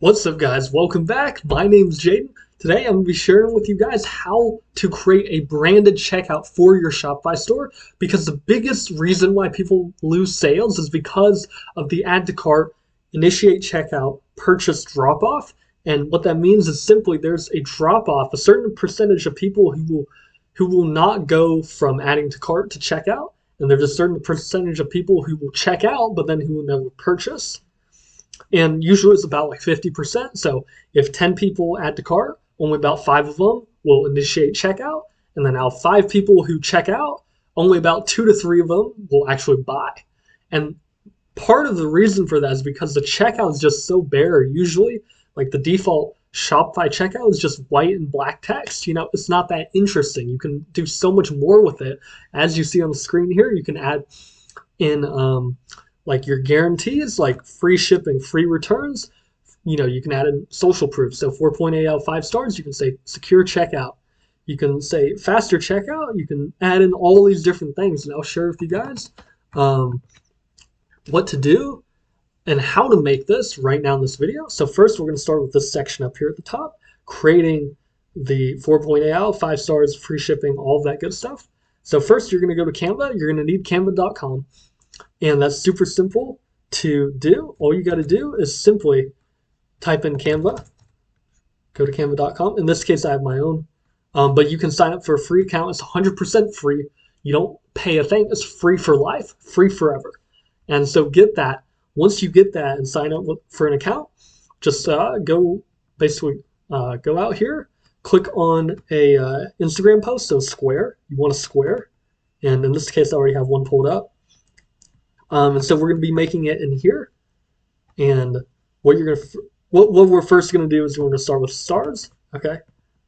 What's up, guys? Welcome back. My name's Jaden. Today I'm going to be sharing with you guys how to create a branded checkout for your Shopify store, because the biggest reason why people lose sales is because of the add to cart, initiate checkout, purchase drop off. And what that means is simply there's a drop off, a certain percentage of people who will not go from adding to cart to checkout, and there's a certain percentage of people who will check out but then who will never purchase. And usually it's about like 50%. So if 10 people add to cart, only about 5 of them will initiate checkout. And then out of 5 people who check out, only about 2 to 3 of them will actually buy. And part of the reason for that is because the checkout is just so bare. Usually, like the default Shopify checkout is just white and black text. It's not that interesting. You can do so much more with it. As you see on the screen here, you can add in like your guarantees, like free shipping, free returns. You can add in social proof. So 4.8 out of 5 stars, you can say secure checkout. You can say faster checkout. You can add in all these different things. And I'll share with you guys what to do and how to make this right now in this video. So first, we're going to start with this section up here at the top, creating the 4.8 out of 5 stars, free shipping, all of that good stuff. So first, you're going to go to Canva. You're going to need canva.com. And that's super simple to do. All you got to do is simply type in Canva, go to canva.com. In this case, I have my own, but you can sign up for a free account. It's 100% free. You don't pay a thing. It's free for life, free forever. And so get that. Once you get that and sign up for an account, just go out here, click on a Instagram post, so square. You want a square. And in this case, I already have one pulled up. And so we're going to be making it in here. And what we're first going to do is we're going to start with stars. Okay.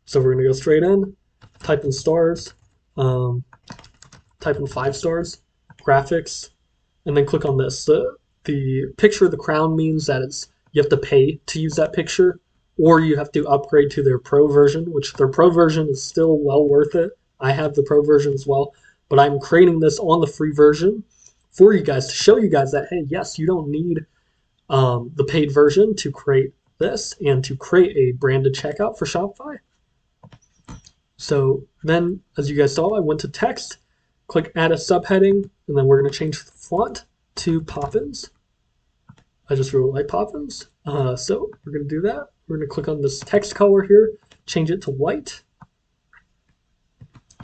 So we're going to go straight in, type in stars, type in 5 stars, graphics, and then click on this. The picture of the crown means that you have to pay to use that picture, or you have to upgrade to their pro version, which their pro version is still well worth it. I have the pro version as well, but I'm creating this on the free version for you guys to show you guys that, hey, yes, you don't need the paid version to create this and to create a branded checkout for Shopify. So then, as you guys saw, I went to text, click add a subheading, and then we're going to change the font to Poppins. I just really like Poppins. So we're going to do that. We're going to click on this text color here, change it to white.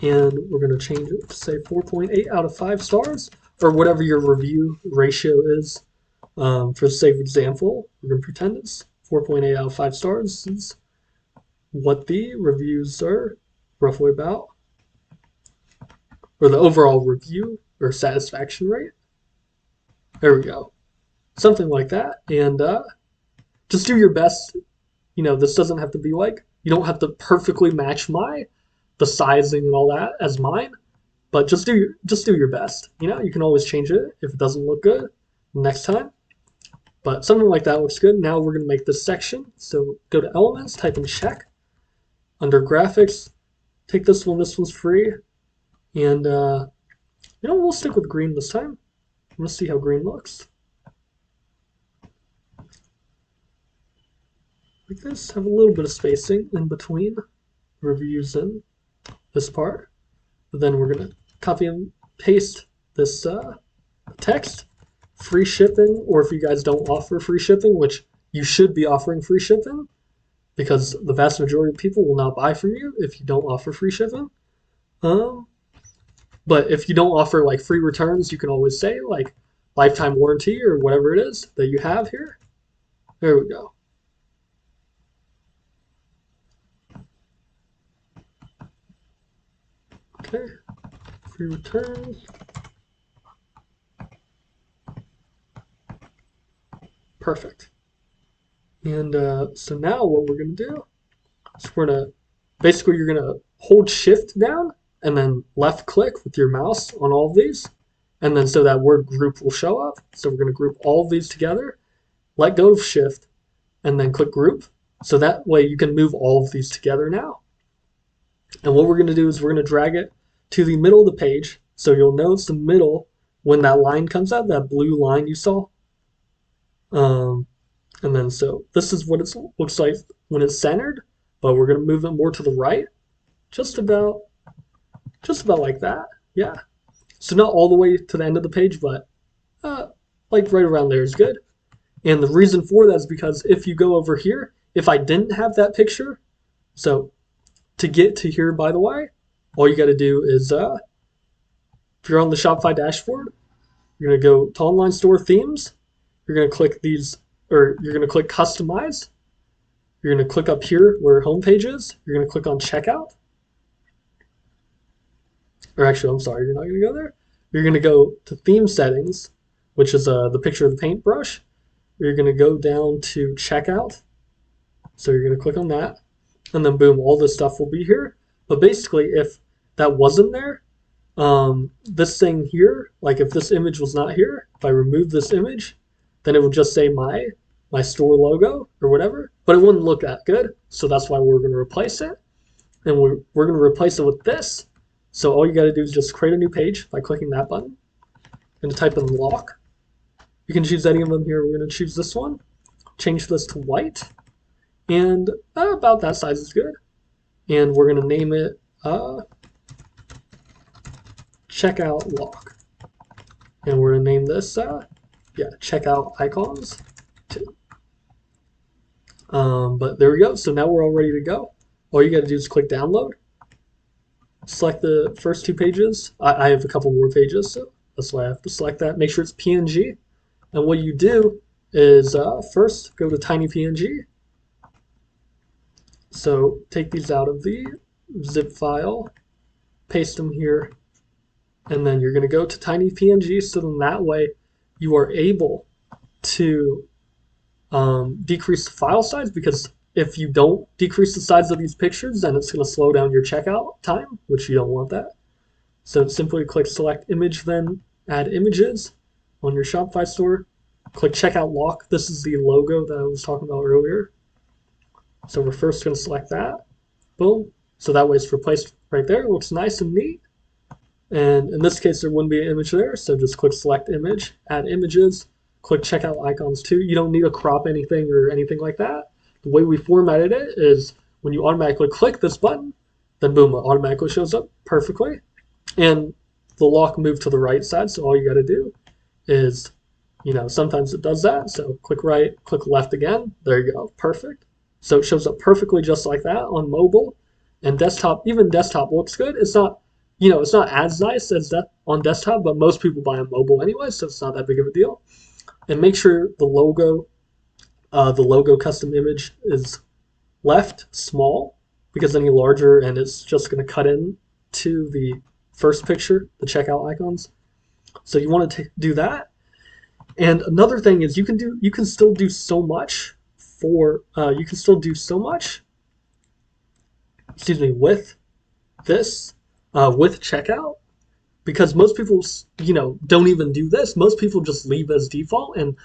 And we're going to change it to say 4.8 out of 5 stars, or whatever your review ratio is. For the sake of example, we're going to pretend it's 4.8 out of 5 stars. This is what the reviews are roughly about, or the overall review or satisfaction rate. There we go. Something like that. And just do your best. This doesn't have to be like, you don't have to perfectly match the sizing and all that as mine. But just do your best. You can always change it if it doesn't look good next time. But something like that looks good. Now we're going to make this section. So go to Elements, type in check. Under Graphics, take this one. This one's free. And, we'll stick with green this time. I'm going to see how green looks. Like this. Have a little bit of spacing in between reviews and this part. But then we're going to copy and paste this text, free shipping, or if you guys don't offer free shipping, which you should be offering free shipping, because the vast majority of people will not buy from you if you don't offer free shipping. But if you don't offer like free returns, you can always say like lifetime warranty or whatever it is that you have here. There we go. Okay, free returns. Perfect. And so now what we're going to do is you're going to hold shift down and then left click with your mouse on all of these. And then so that word group will show up. So we're going to group all of these together, let go of shift, and then click group. So that way you can move all of these together now. And what we're going to do is we're going to drag it to the middle of the page. So you'll notice the middle when that line comes out, that blue line you saw. And then so this is what it looks like when it's centered, but we're going to move it more to the right, just about like that. Yeah. So not all the way to the end of the page, but uh, like right around there is good. And the reason for that is because if you go over here, if I didn't have that picture, so to get to here, by the way, all you got to do is if you're on the Shopify dashboard, you're going to go to online store themes. You're going to click these, or you're going to click customize. You're going to click up here where homepage is. You're going to click on checkout. Or actually, I'm sorry, you're not going to go there. You're going to go to theme settings, which is the picture of the paintbrush. You're going to go down to checkout. So you're going to click on that. And then boom, all this stuff will be here. But basically, if that wasn't there, this thing here, like if this image was not here, if I remove this image, then it would just say my store logo or whatever, but it wouldn't look that good. So that's why we're going to replace it. And we're going to replace it with this. So all you got to do is just create a new page by clicking that button and type in lock. You can choose any of them here. We're going to choose this one, change this to white, and about that size is good. And we're going to name it checkout lock. And we're going to name this checkout icons too. But there we go. So now we're all ready to go. All you got to do is click download. Select the first two pages. I have a couple more pages, so that's why I have to select that. Make sure it's PNG. And what you do is first go to tiny PNG. So take these out of the zip file, paste them here, and then you're going to go to tiny PNG. So then that way you are able to decrease the file size, because if you don't decrease the size of these pictures, then it's going to slow down your checkout time, which you don't want that. So simply click select image, then add images on your Shopify store. Click checkout lock. This is the logo that I was talking about earlier. So we're first going to select that. Boom. So that way it's replaced right there. It looks nice and neat. And in this case, there wouldn't be an image there. So just click select image, add images, click checkout icons too. You don't need to crop anything or anything like that. The way we formatted it is when you automatically click this button, then boom, it automatically shows up perfectly. And the lock moved to the right side, so all you got to do is, sometimes it does that. So click right, click left again. There you go, perfect. So it shows up perfectly just like that on mobile and desktop. Even desktop looks good. It's not, it's not as nice as that on desktop, but most people buy on mobile anyway, so it's not that big of a deal. And make sure the logo custom image is left small, because any larger and it's just going to cut in to the first picture, the checkout icons. So you want to do that. And another thing is you can still do so much with this with checkout, because most people don't even do this. Most people just leave as default, and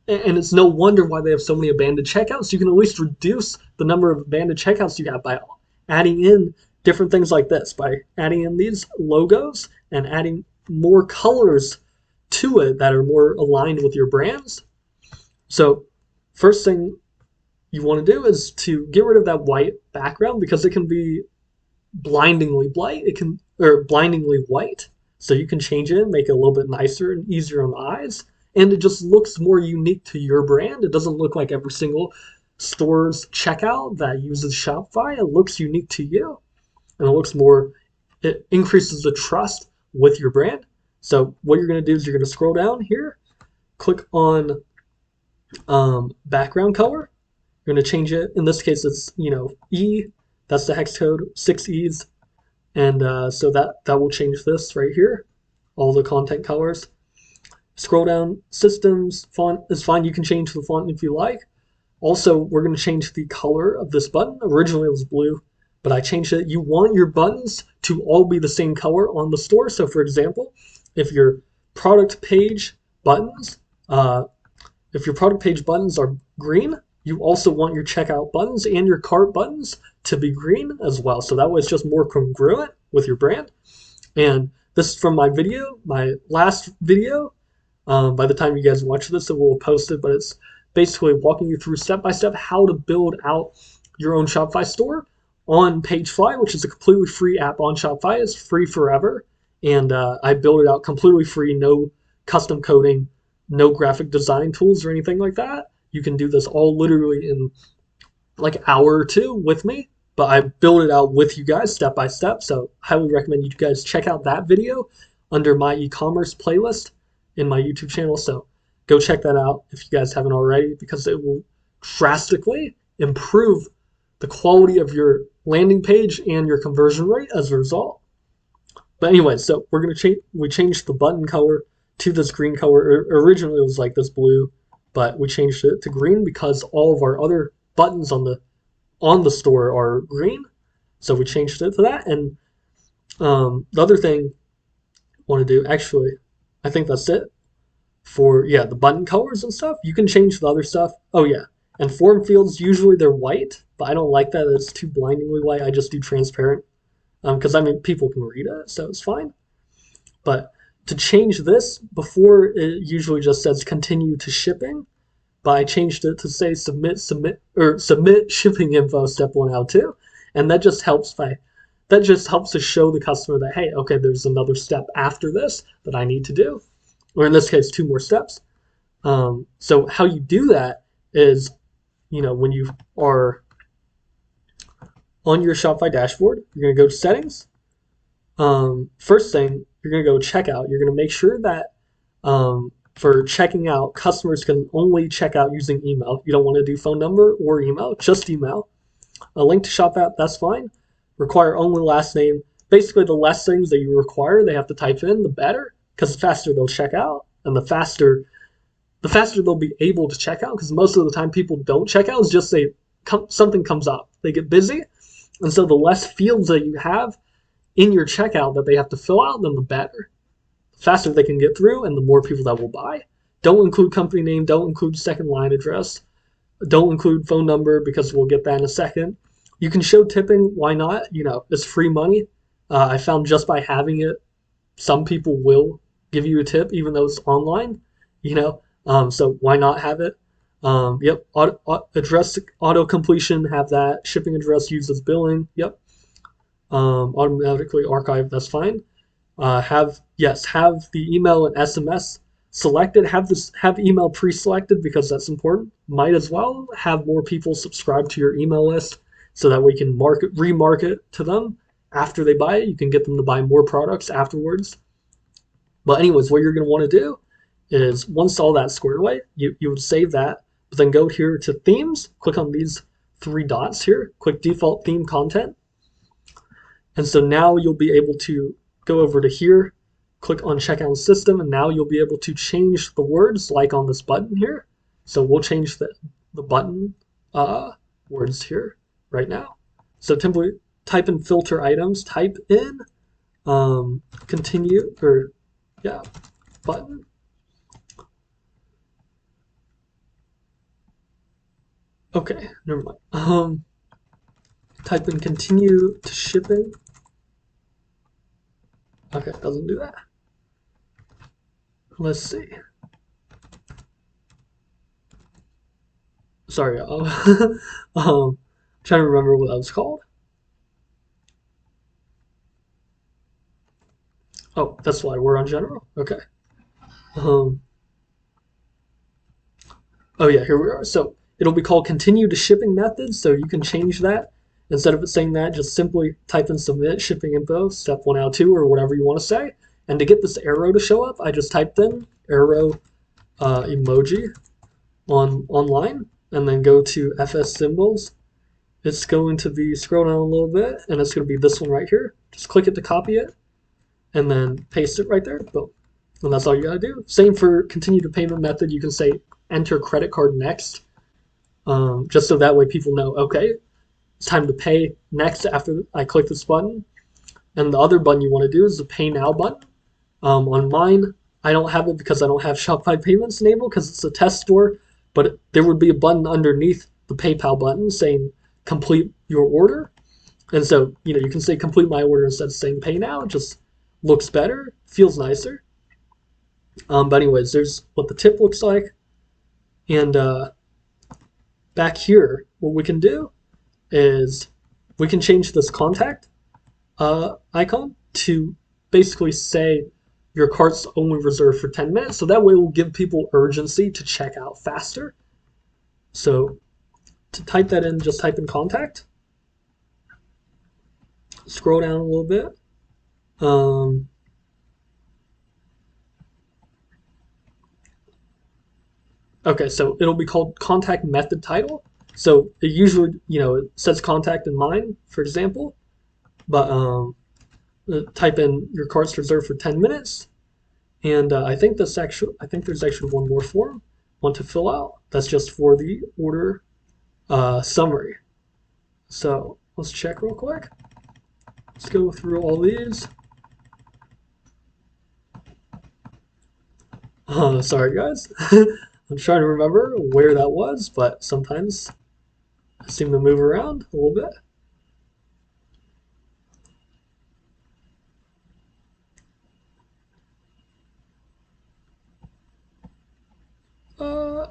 it's no wonder why they have so many abandoned checkouts. You can at least reduce the number of abandoned checkouts you have by adding in different things like this, by adding in these logos and adding more colors to it that are more aligned with your brands. So first thing you want to do is to get rid of that white background, because it can be blindingly blindingly white. So you can change it, make it a little bit nicer and easier on the eyes. And it just looks more unique to your brand. It doesn't look like every single store's checkout that uses Shopify. It looks unique to you. And it increases the trust with your brand. So what you're going to do is you're going to scroll down here, click on background color. You're going to change it. In this case, it's, E. That's the hex code, 6 E's. And so that will change this right here, all the content colors. Scroll down, systems, font is fine. You can change the font if you like. Also, we're going to change the color of this button. Originally it was blue, but I changed it. You want your buttons to all be the same color on the store. So for example, if your product page buttons are green, you also want your checkout buttons and your cart buttons to be green as well. So that way it's just more congruent with your brand. And this is from my last video. By the time you guys watch this, it will post it, but it's basically walking you through step by step how to build out your own Shopify store on Pagefly, which is a completely free app on Shopify. It's free forever. And I built it out completely free, no custom coding, no graphic design tools or anything like that. You can do this all literally in like an hour or two with me, but I built it out with you guys step by step. So highly recommend you guys check out that video under my e-commerce playlist in my YouTube channel. So go check that out if you guys haven't already, because it will drastically improve the quality of your landing page and your conversion rate as a result. But anyway, so we're gonna we changed the button color to this green color. Originally it was like this blue, but we changed it to green because all of our other buttons on the store are green. So we changed it to that. And the other thing I want to do, actually, I think that's it for, yeah, the button colors and stuff. You can change the other stuff. Oh yeah, and form fields, usually they're white, but I don't like that. It's too blindingly white. I just do transparent because I mean people can read it, so it's fine. But to change this, before it usually just says continue to shipping, but I changed it to say submit shipping info step 1 out 2, and that just helps to show the customer that, hey, okay, there's another step after this that I need to do, or in this case 2 more steps. So how you do that is, when you are on your Shopify dashboard, you're going to go to settings. First thing, you're going to go checkout. You're going to make sure that for checking out, customers can only check out using email. You don't want to do phone number or email, just email. A link to Shop app, that's fine. Require only last name. Basically, the less things that you require, they have to type in, the better, because the faster they'll check out, and the faster they'll be able to check out, because most of the time people don't check out. It's just something comes up. They get busy, and so the less fields that you have in your checkout that they have to fill out, then the better. The faster they can get through, and the more people that will buy. Don't include company name. Don't include second line address. Don't include phone number, because we'll get that in a second. You can show tipping. Why not? It's free money. I found just by having it, some people will give you a tip, even though it's online. So why not have it? Yep. Address auto completion. Have that. Shipping address used as billing. Yep. Automatically archive. That's fine. Have the email and SMS selected. Have email pre-selected, because that's important. Might as well have more people subscribe to your email list, so that we can remarket to them after they buy it. You can get them to buy more products afterwards. But anyways, what you're going to want to do is, once all that's squared away, you would save that, but then go here to themes, click on these 3 dots here, click default theme content. And so now you'll be able to go over to here, click on checkout system, and now you'll be able to change the words like on this button here. So we'll change the button words here right now. So simply type in filter items, type in continue, or button. Okay, never mind. Type in continue to shipping. Okay, it doesn't do that. Let's see. Sorry, trying to remember what that was called. Oh, that's why we're on general. Okay. Oh yeah, here we are. So it'll be called continue to shipping methods. So you can change that. Instead of it saying that, just simply type in submit shipping info, step 1 out 2, or whatever you want to say. And to get this arrow to show up, I just typed in arrow emoji online, and then go to FS symbols. It's going to be, scroll down a little bit, and it's going to be this one right here. Just click it to copy it, and then paste it right there. Boom. And that's all you got to do. Same for continue to payment method. You can say enter credit card next, just so that way people know, okay, it's time to pay next after I click this button. And the other button you want to do is the pay now button. On mine, I don't have it because I don't have Shopify payments enabled, because it's a test store, but there would be a button underneath the PayPal button saying complete your order. And so, you can say complete my order instead of saying pay now. It just looks better, feels nicer. But anyways, there's what the tip looks like. And back here, what we can do is we can change this contact icon to basically say your cart's only reserved for 10 minutes. So that way we'll give people urgency to check out faster. So to type that in, just type in contact. Scroll down a little bit. Okay, so it'll be called contact method title. So it usually, it says contact in mine, for example, but type in your cart's reserved for 10 minutes. And I think there's actually one more form want to fill out. That's just for the order summary. So let's check real quick. Let's go through all these. Sorry guys. I'm trying to remember where that was, but sometimes I seem to move around a little bit.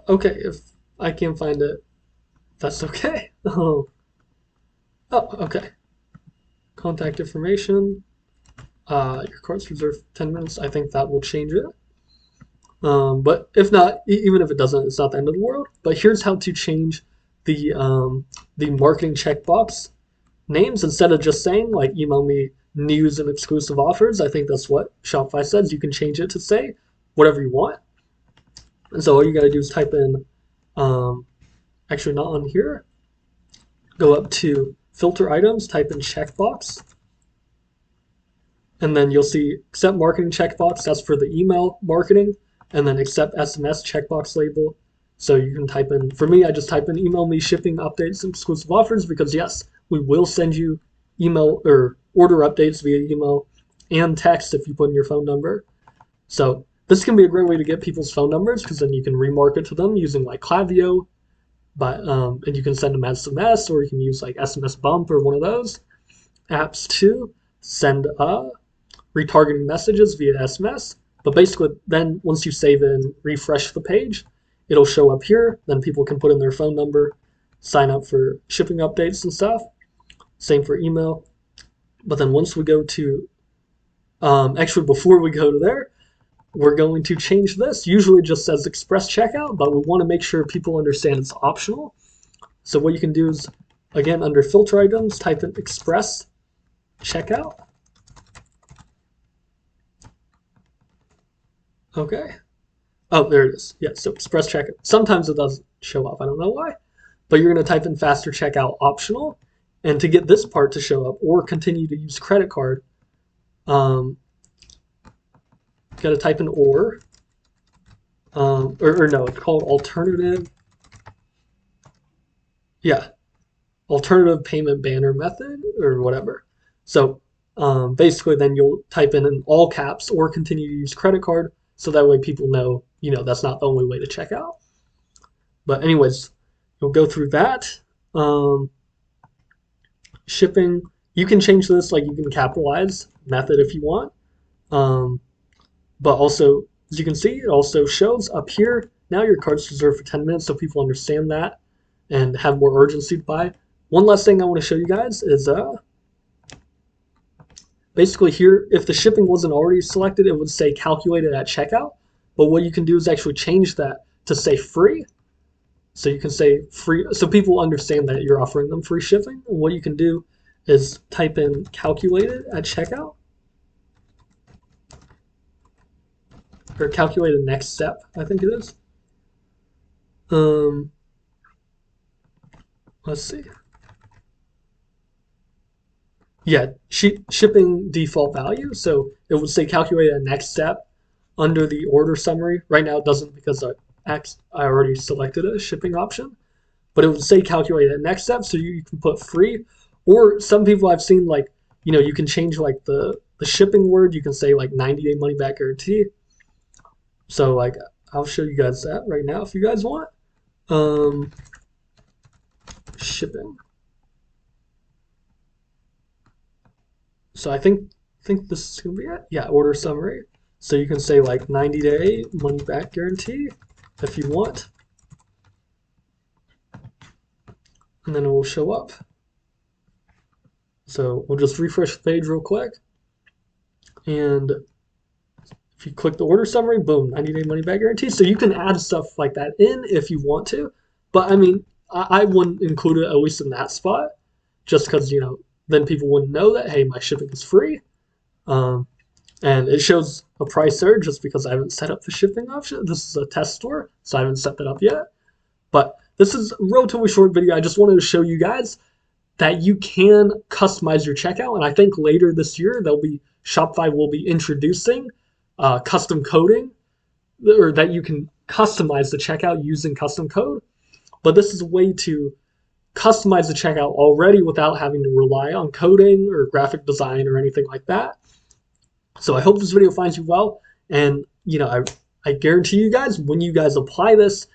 Okay, if I can't find it, that's okay. Oh, okay. Contact information. Your cart's reserved 10 minutes. I think that will change it. But if not, even if it doesn't, it's not the end of the world. But here's how to change the marketing checkbox names. Instead of just saying like email me news and exclusive offers, I think that's what Shopify says. You can change it to say whatever you want. And so all you gotta do is type in, actually not on here, go up to filter items, type in checkbox, and then you'll see accept marketing checkbox, that's for the email marketing, and then accept SMS checkbox label. So you can type in, for me, I just type in email me shipping updates and exclusive offers, because yes, we will send you email or order updates via email and text if you put in your phone number. So this can be a great way to get people's phone numbers, because then you can remarket to them using like Klaviyo, and you can send them SMS, or you can use like SMS Bump or one of those apps to send retargeting messages via SMS. But basically, then once you save it and refresh the page, it'll show up here. Then people can put in their phone number, sign up for shipping updates and stuff. Same for email. But then once we go to, actually before we go to there, we're going to change this. Usually it just says express checkout, but we want to make sure people understand it's optional. So what you can do is, again, under filter items, type in express checkout. Okay. Oh, there it is. Yeah, so express checkout. Sometimes it doesn't show up. I don't know why. But you're going to type in faster checkout optional. And to get this part to show up or continue to use credit card, got to type in or no, it's called alternative. Yeah, alternative payment banner method or whatever. So basically then you'll type in all caps or continue to use credit card, so that way people know, that's not the only way to check out. But anyways, you'll go through that. Shipping, you can change this, like you can capitalize method if you want. But also, as you can see, it also shows up here, now your cart's reserved for 10 minutes, so people understand that and have more urgency to buy. One last thing I want to show you guys is basically here, if the shipping wasn't already selected, it would say calculated at checkout. But what you can do is actually change that to say free. So you can say free, so people understand that you're offering them free shipping. And what you can do is type in calculated at checkout, or calculated next step, I think it is. Let's see. Yeah, shipping default value. So it would say calculate a next step under the order summary. Right now it doesn't, because I already selected a shipping option. But it would say calculate a next step, so you can put free. Or some people I've seen, like, you can change like the shipping word. You can say like 90-day money back guarantee. So like I'll show you guys that right now if you guys want. Shipping. So I think this is gonna be it. Yeah, order summary. So you can say like 90-day money back guarantee if you want. and then it will show up. So we'll just refresh the page real quick. And if you click the order summary, boom, 90-day money back guarantee. So you can add stuff like that in if you want to. But I mean, I wouldn't include it at least in that spot, just because, then people wouldn't know that, hey, my shipping is free. And it shows a price there just because I haven't set up the shipping option. This is a test store, so I haven't set that up yet. But this is a relatively short video. I just wanted to show you guys that you can customize your checkout. And I think later this year, Shopify will be introducing custom coding, or that you can customize the checkout using custom code. But this is a way to customize the checkout already without having to rely on coding or graphic design or anything like that. So I hope this video finds you well. And, I guarantee you guys, when you guys apply this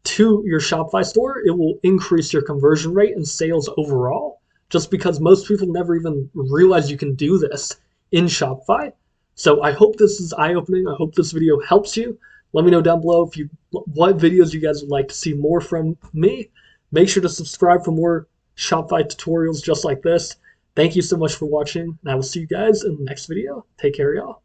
to your Shopify store, it will increase your conversion rate and sales overall, just because most people never even realize you can do this in Shopify. So I hope this is eye-opening. I hope this video helps you. Let me know down below what videos you guys would like to see more from me. Make sure to subscribe for more Shopify tutorials just like this. Thank you so much for watching, and I will see you guys in the next video. Take care, y'all.